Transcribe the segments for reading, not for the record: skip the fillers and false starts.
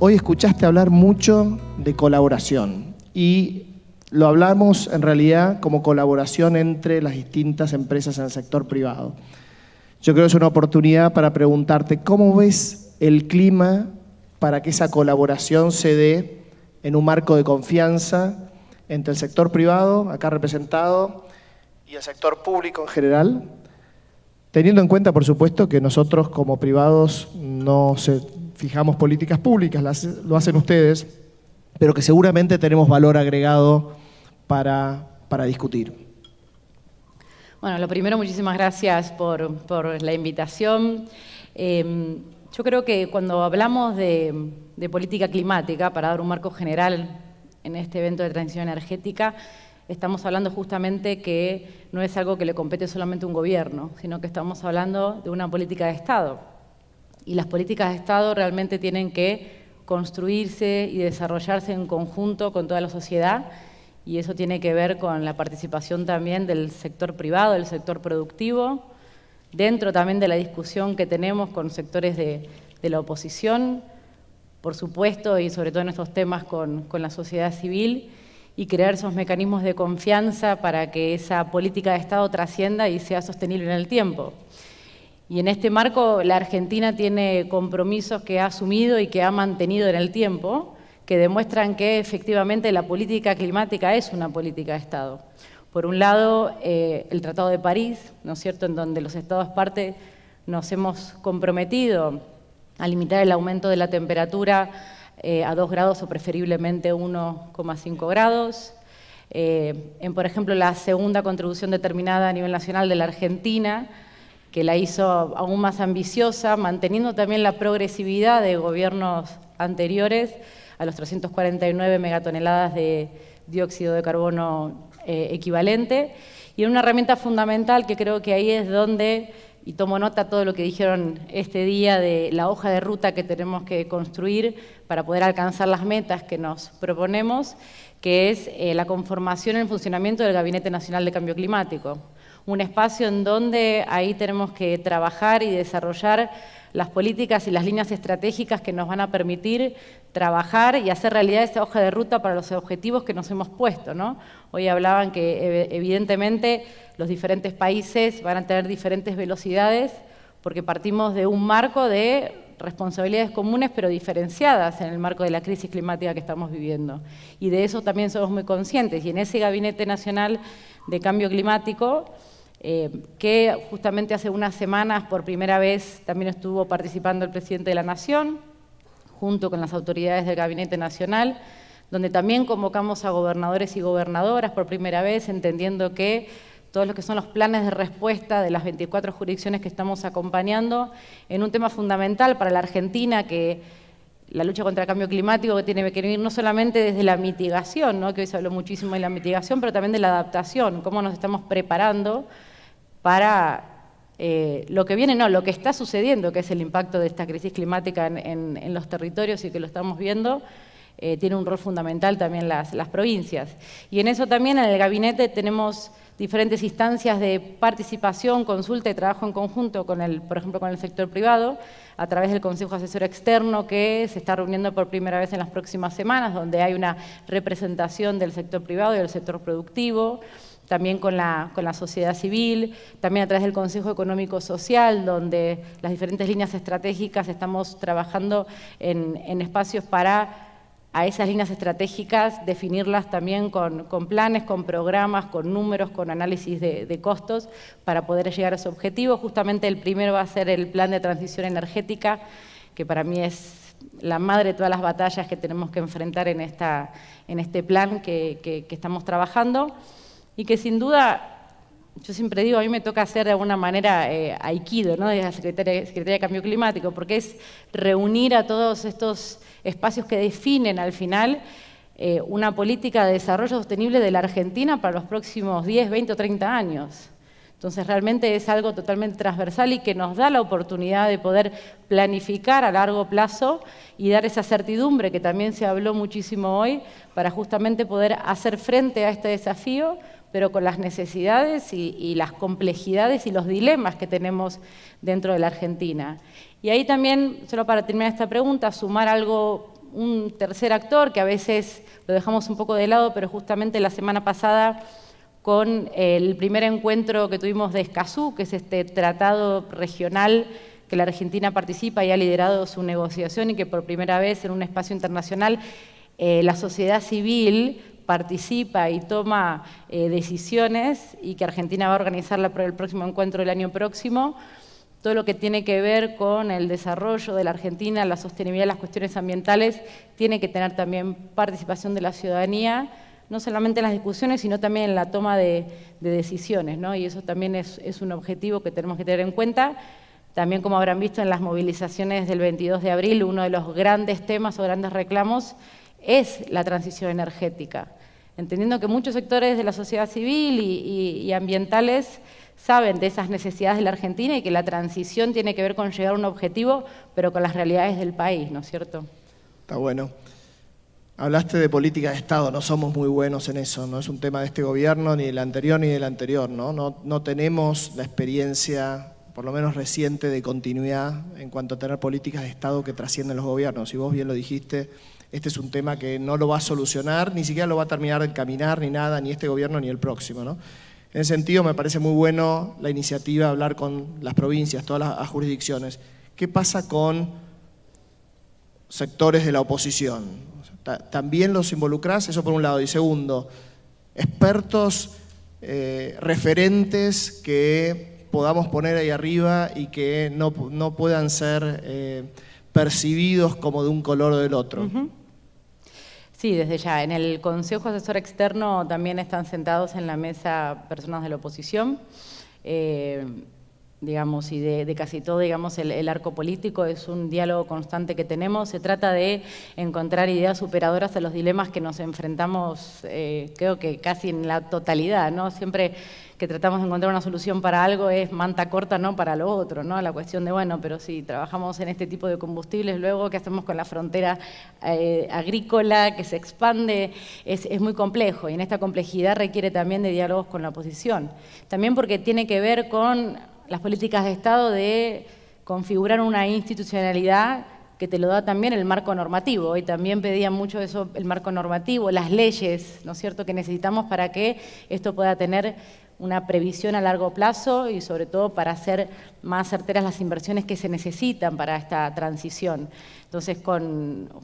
Hoy escuchaste hablar mucho de colaboración y lo hablamos en realidad como colaboración entre las distintas empresas en el sector privado. Yo creo que es una oportunidad para preguntarte cómo ves el clima para que esa colaboración se dé en un marco de confianza entre el sector privado, acá representado, y el sector público en general, teniendo en cuenta, por supuesto, que nosotros como privados no fijamos políticas públicas, lo hacen ustedes, pero que seguramente tenemos valor agregado para discutir. Bueno, lo primero, muchísimas gracias por la invitación. Yo creo que cuando hablamos de política climática, para dar un marco general en este evento de transición energética, estamos hablando justamente que no es algo que le compete solamente a un gobierno, sino que estamos hablando de una política de Estado. Y las políticas de Estado realmente tienen que construirse y desarrollarse en conjunto con toda la sociedad, y eso tiene que ver con la participación también del sector privado, del sector productivo, dentro también de la discusión que tenemos con sectores de la oposición, por supuesto, y sobre todo en estos temas con la sociedad civil, y crear esos mecanismos de confianza para que esa política de Estado trascienda y sea sostenible en el tiempo. Y en este marco la Argentina tiene compromisos que ha asumido y que ha mantenido en el tiempo, que demuestran que efectivamente la política climática es una política de Estado. Por un lado, el Tratado de París, ¿no es cierto?, en donde los Estados partes nos hemos comprometido a limitar el aumento de la temperatura a 2 grados o preferiblemente 1,5 grados. Por ejemplo, la segunda contribución determinada a nivel nacional de la Argentina, que la hizo aún más ambiciosa, manteniendo también la progresividad de gobiernos anteriores a los 349 megatoneladas de dióxido de carbono equivalente, y una herramienta fundamental que creo que ahí es donde, y tomo nota de todo lo que dijeron este día de la hoja de ruta que tenemos que construir para poder alcanzar las metas que nos proponemos, que es la conformación y el funcionamiento del Gabinete Nacional de Cambio Climático. Un espacio en donde ahí tenemos que trabajar y desarrollar las políticas y las líneas estratégicas que nos van a permitir trabajar y hacer realidad esta hoja de ruta para los objetivos que nos hemos puesto, ¿no? Hoy hablaban que evidentemente los diferentes países van a tener diferentes velocidades porque partimos de un marco de responsabilidades comunes pero diferenciadas en el marco de la crisis climática que estamos viviendo. Y de eso también somos muy conscientes. Y en ese Gabinete Nacional de Cambio Climático, que justamente hace unas semanas por primera vez también estuvo participando el presidente de la Nación, junto con las autoridades del Gabinete Nacional, donde también convocamos a gobernadores y gobernadoras por primera vez, entendiendo que todos los que son los planes de respuesta de las 24 jurisdicciones que estamos acompañando en un tema fundamental para la Argentina, que la lucha contra el cambio climático, que tiene que venir no solamente desde la mitigación, ¿no?, que hoy se habló muchísimo de la mitigación, pero también de la adaptación, cómo nos estamos preparando para lo que viene, no, lo que está sucediendo, que es el impacto de esta crisis climática en los territorios y que lo estamos viendo. Tiene un rol fundamental también las provincias. Y en eso también en el gabinete tenemos diferentes instancias de participación, consulta y trabajo en conjunto con por ejemplo, con el sector privado, a través del Consejo Asesor Externo, que se está reuniendo por primera vez en las próximas semanas, donde hay una representación del sector privado y del sector productivo, también con la sociedad civil, también a través del Consejo Económico Social, donde las diferentes líneas estratégicas estamos trabajando en espacios para a esas líneas estratégicas definirlas también con planes, con programas, con números, con análisis de costos para poder llegar a ese objetivo. Justamente el primero va a ser el plan de transición energética, que para mí es la madre de todas las batallas que tenemos que enfrentar en este plan que estamos trabajando, y que sin duda, yo siempre digo, a mí me toca hacer de alguna manera aikido, ¿no?, de la Secretaría de Cambio Climático, porque es reunir a todos estos espacios que definen al final una política de desarrollo sostenible de la Argentina para los próximos 10, 20 o 30 años. Entonces realmente es algo totalmente transversal y que nos da la oportunidad de poder planificar a largo plazo y dar esa certidumbre que también se habló muchísimo hoy para justamente poder hacer frente a este desafío, pero con las necesidades y las complejidades y los dilemas que tenemos dentro de la Argentina. Y ahí también, solo para terminar esta pregunta, sumar algo un tercer actor que a veces lo dejamos un poco de lado, pero justamente la semana pasada con el primer encuentro que tuvimos de Escazú, que es este tratado regional que la Argentina participa y ha liderado su negociación y que por primera vez en un espacio internacional la sociedad civil participa y toma decisiones y que Argentina va a organizarla para el próximo encuentro del año próximo. Todo lo que tiene que ver con el desarrollo de la Argentina, la sostenibilidad, las cuestiones ambientales, tiene que tener también participación de la ciudadanía, no solamente en las discusiones, sino también en la toma de decisiones, ¿no? Y eso también es un objetivo que tenemos que tener en cuenta. También, como habrán visto en las movilizaciones del 22 de abril, uno de los grandes temas o grandes reclamos es la transición energética, entendiendo que muchos sectores de la sociedad civil y ambientales saben de esas necesidades de la Argentina y que la transición tiene que ver con llegar a un objetivo, pero con las realidades del país, ¿no es cierto? Está bueno. Hablaste de política de Estado, no somos muy buenos en eso, no es un tema de este gobierno, ni del anterior, ni del anterior, ¿no? No tenemos la experiencia, por lo menos reciente, de continuidad en cuanto a tener políticas de Estado que trascienden los gobiernos. Y vos bien lo dijiste, este es un tema que no lo va a solucionar, ni siquiera lo va a terminar de encaminar, ni nada, ni este gobierno ni el próximo, ¿no? En ese sentido, me parece muy bueno la iniciativa de hablar con las provincias, todas las jurisdicciones. ¿Qué pasa con sectores de la oposición? ¿También los involucrás? Eso por un lado. Y segundo, expertos, referentes que podamos poner ahí arriba y que no puedan ser percibidos como de un color o del otro. Sí, desde ya. En el Consejo Asesor Externo también están sentados en la mesa personas de la oposición, digamos, y de casi todo, digamos, el arco político. Es un diálogo constante que tenemos. Se trata de encontrar ideas superadoras a los dilemas que nos enfrentamos, creo que casi en la totalidad, ¿no? Siempre que tratamos de encontrar una solución para algo es manta corta, no para lo otro, ¿no? La cuestión de, bueno, pero si trabajamos en este tipo de combustibles, luego, ¿qué hacemos con la frontera agrícola que se expande? Es muy complejo, y en esta complejidad requiere también de diálogos con la oposición. También porque tiene que ver con las políticas de Estado de configurar una institucionalidad que te lo da también el marco normativo, y también pedían mucho eso, el marco normativo, las leyes, ¿no es cierto?, que necesitamos para que esto pueda tener una previsión a largo plazo y sobre todo para hacer más certeras las inversiones que se necesitan para esta transición. Entonces,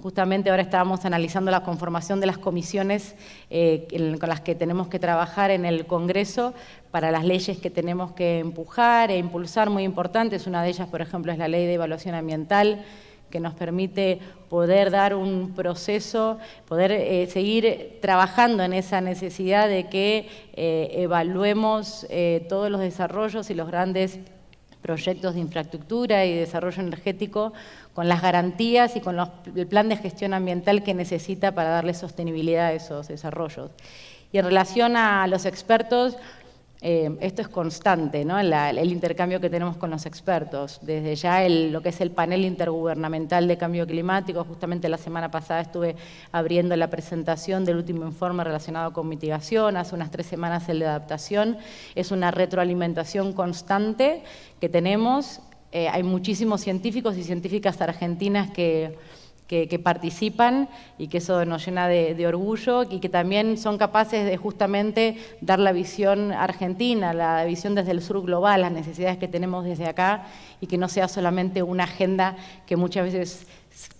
justamente ahora estábamos analizando la conformación de las comisiones con las que tenemos que trabajar en el Congreso para las leyes que tenemos que empujar e impulsar, muy importantes. Una de ellas, por ejemplo, es la Ley de Evaluación Ambiental, que nos permite poder dar un proceso, poder seguir trabajando en esa necesidad de que evaluemos todos los desarrollos y los grandes proyectos de infraestructura y desarrollo energético con las garantías y con el plan de gestión ambiental que necesita para darle sostenibilidad a esos desarrollos. Y en relación a los expertos, esto es constante, ¿no? El intercambio que tenemos con los expertos. Desde ya lo que es el panel intergubernamental de cambio climático, justamente la semana pasada estuve abriendo la presentación del último informe relacionado con mitigación, hace unas 3 semanas el de adaptación. Es una retroalimentación constante que tenemos. Hay muchísimos científicos y científicas argentinas que participan, y que eso nos llena de orgullo, y que también son capaces de justamente dar la visión argentina, la visión desde el sur global, las necesidades que tenemos desde acá, y que no sea solamente una agenda que muchas veces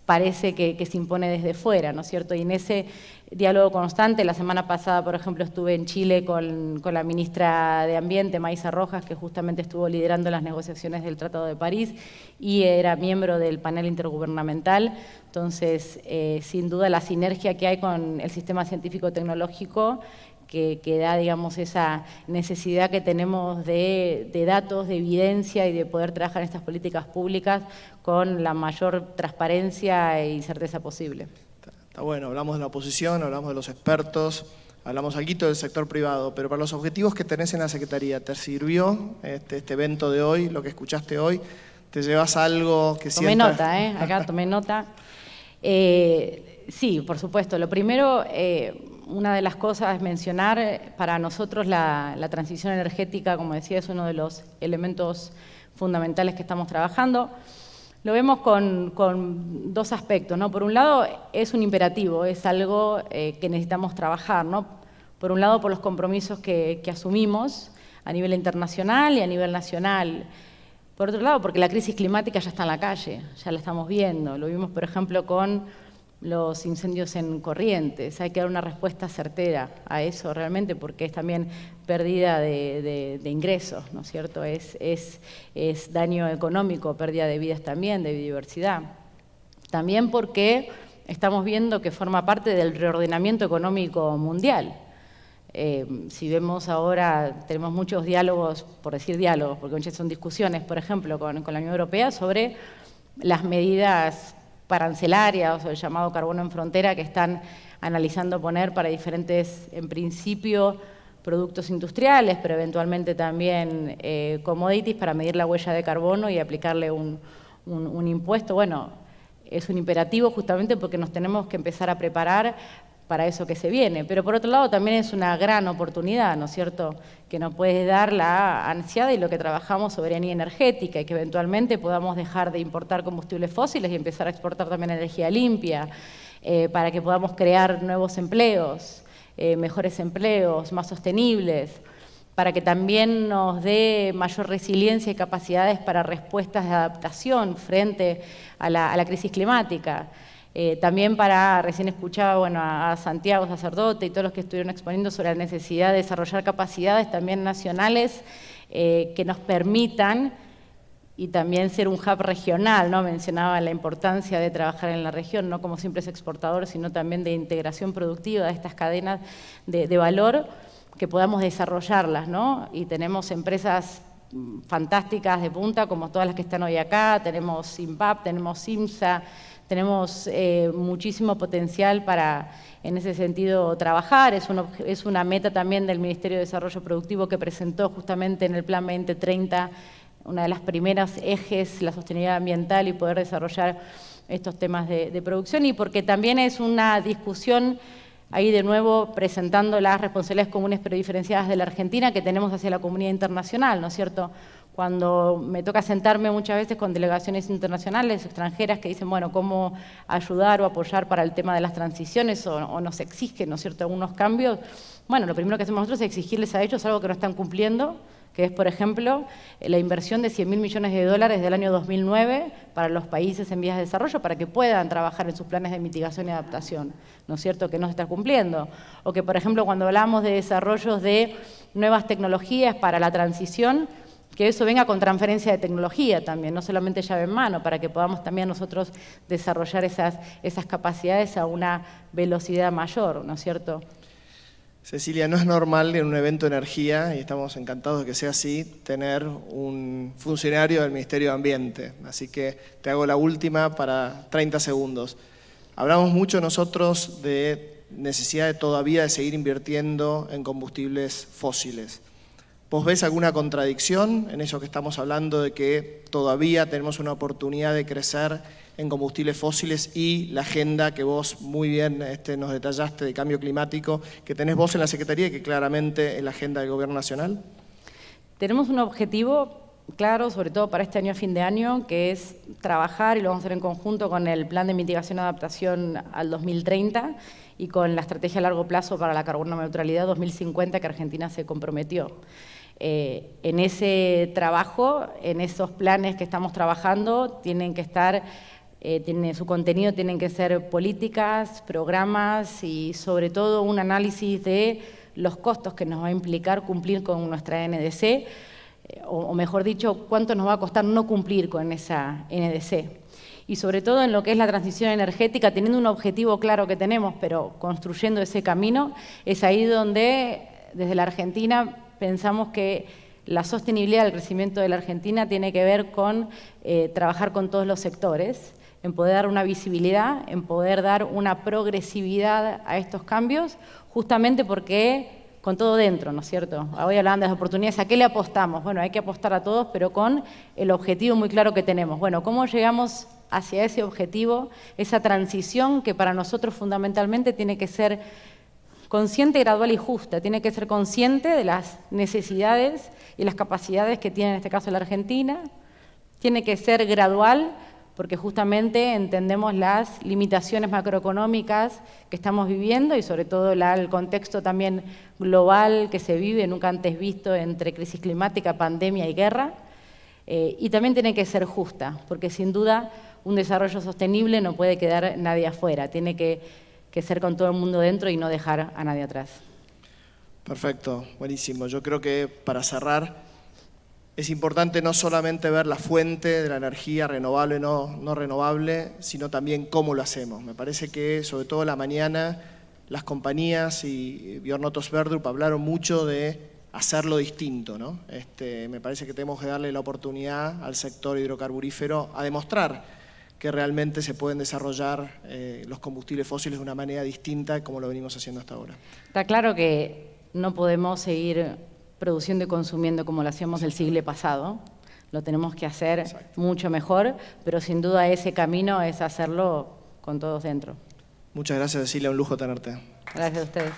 parece que se impone desde fuera, ¿no es cierto? Y en ese diálogo constante, la semana pasada, por ejemplo, estuve en Chile con la ministra de Ambiente, Maísa Rojas, que justamente estuvo liderando las negociaciones del Tratado de París y era miembro del panel intergubernamental. Entonces, sin duda, la sinergia que hay con el sistema científico-tecnológico que da, digamos, esa necesidad que tenemos de datos, de evidencia y de poder trabajar en estas políticas públicas con la mayor transparencia y certeza posible. Está bueno, hablamos de la oposición, hablamos de los expertos, hablamos algo del sector privado, pero para los objetivos que tenés en la Secretaría, ¿te sirvió este evento de hoy, lo que escuchaste hoy? ¿Te llevas algo que Tomé sientas? nota, acá tomé nota. Sí, por supuesto. Lo primero, una de las cosas es mencionar, para nosotros la transición energética, como decía, es uno de los elementos fundamentales que estamos trabajando. Lo vemos con dos aspectos, ¿no? Por un lado, es un imperativo, es algo que necesitamos trabajar, ¿no? Por un lado, por los compromisos que asumimos a nivel internacional y a nivel nacional. Por otro lado, porque la crisis climática ya está en la calle, ya la estamos viendo. Lo vimos, por ejemplo, con los incendios en Corrientes. Hay que dar una respuesta certera a eso realmente, porque es también pérdida de ingresos, ¿no es cierto? Es daño económico, pérdida de vidas también, de biodiversidad. También porque estamos viendo que forma parte del reordenamiento económico mundial. Si vemos ahora, tenemos muchos diálogos, por decir diálogos, porque muchas son discusiones, por ejemplo, con la Unión Europea sobre las medidas arancelarias o el llamado carbono en frontera que están analizando poner para diferentes, en principio, productos industriales, pero eventualmente también commodities para medir la huella de carbono y aplicarle un impuesto. Bueno, es un imperativo justamente porque nos tenemos que empezar a preparar para eso que se viene. Pero por otro lado también es una gran oportunidad, ¿no es cierto?, que nos puede dar la ansiada y lo que trabajamos, soberanía energética, y que eventualmente podamos dejar de importar combustibles fósiles y empezar a exportar también energía limpia, para que podamos crear nuevos empleos, mejores empleos, más sostenibles, para que también nos dé mayor resiliencia y capacidades para respuestas de adaptación frente a la crisis climática. También recién escuchaba a Santiago Sacerdote y todos los que estuvieron exponiendo sobre la necesidad de desarrollar capacidades también nacionales que nos permitan y también ser un hub regional, ¿no? Mencionaba la importancia de trabajar en la región, no como simples exportadores, sino también de integración productiva de estas cadenas de valor, que podamos desarrollarlas, ¿no? Y tenemos empresas fantásticas de punta, como todas las que están hoy acá, tenemos SIMPAP, tenemos SIMSA, tenemos muchísimo potencial para, en ese sentido, trabajar. Es una meta también del Ministerio de Desarrollo Productivo que presentó justamente en el Plan 2030, una de las primeras ejes, la sostenibilidad ambiental y poder desarrollar estos temas de producción, y porque también es una discusión, ahí de nuevo presentando las responsabilidades comunes pero diferenciadas de la Argentina que tenemos hacia la comunidad internacional, ¿no es cierto? Cuando me toca sentarme muchas veces con delegaciones internacionales, extranjeras, que dicen, bueno, cómo ayudar o apoyar para el tema de las transiciones o nos exigen, ¿no es cierto?, algunos cambios. Bueno, lo primero que hacemos nosotros es exigirles a ellos algo que no están cumpliendo, que es, por ejemplo, la inversión de 100.000 millones de dólares del año 2009 para los países en vías de desarrollo para que puedan trabajar en sus planes de mitigación y adaptación, ¿no es cierto?, que no se está cumpliendo. O que, por ejemplo, cuando hablamos de desarrollos de nuevas tecnologías para la transición, que eso venga con transferencia de tecnología también, no solamente llave en mano, para que podamos también nosotros desarrollar esas capacidades a una velocidad mayor, ¿no es cierto? Cecilia, no es normal en un evento de energía, y estamos encantados de que sea así, tener un funcionario del Ministerio de Ambiente. Así que te hago la última para 30 segundos. Hablamos mucho nosotros de necesidad de todavía de seguir invirtiendo en combustibles fósiles. ¿Vos ves alguna contradicción en eso que estamos hablando de que todavía tenemos una oportunidad de crecer en combustibles fósiles y la agenda que vos muy bien nos detallaste de cambio climático, que tenés vos en la Secretaría y que claramente es la agenda del Gobierno Nacional? Tenemos un objetivo claro, sobre todo para este año a fin de año, que es trabajar, y lo vamos a hacer en conjunto con el Plan de Mitigación y Adaptación al 2030 y con la Estrategia a Largo Plazo para la Carbono Neutralidad 2050 que Argentina se comprometió. En ese trabajo, en esos planes que estamos trabajando, tienen que estar, su contenido tienen que ser políticas, programas y sobre todo un análisis de los costos que nos va a implicar cumplir con nuestra NDC, o mejor dicho, cuánto nos va a costar no cumplir con esa NDC. Y sobre todo en lo que es la transición energética, teniendo un objetivo claro que tenemos, pero construyendo ese camino, es ahí donde desde la Argentina pensamos que la sostenibilidad del crecimiento de la Argentina tiene que ver con trabajar con todos los sectores, en poder dar una visibilidad, en poder dar una progresividad a estos cambios, justamente porque con todo dentro, ¿no es cierto? Hoy hablaban de las oportunidades, ¿a qué le apostamos? Bueno, hay que apostar a todos, pero con el objetivo muy claro que tenemos. Bueno, ¿cómo llegamos hacia ese objetivo, esa transición que para nosotros fundamentalmente tiene que ser consciente, gradual y justa, tiene que ser consciente de las necesidades y las capacidades que tiene en este caso la Argentina, tiene que ser gradual porque justamente entendemos las limitaciones macroeconómicas que estamos viviendo y sobre todo el contexto también global que se vive, nunca antes visto, entre crisis climática, pandemia y guerra. Y también tiene que ser justa, porque sin duda un desarrollo sostenible no puede quedar nadie afuera, tiene que ser con todo el mundo dentro y no dejar a nadie atrás. Perfecto, buenísimo. Yo creo que para cerrar, es importante no solamente ver la fuente de la energía renovable o no renovable, sino también cómo lo hacemos. Me parece que, sobre todo la mañana, las compañías y Björn Otto Sverdrup hablaron mucho de hacerlo distinto, ¿no? Me parece que tenemos que darle la oportunidad al sector hidrocarburífero a demostrar que realmente se pueden desarrollar los combustibles fósiles de una manera distinta como lo venimos haciendo hasta ahora. Está claro que no podemos seguir produciendo y consumiendo como lo hacíamos el siglo pasado. Lo tenemos que hacer mucho mejor, pero sin duda ese camino es hacerlo con todos dentro. Muchas gracias, Cecilia, un lujo tenerte. Gracias a ustedes.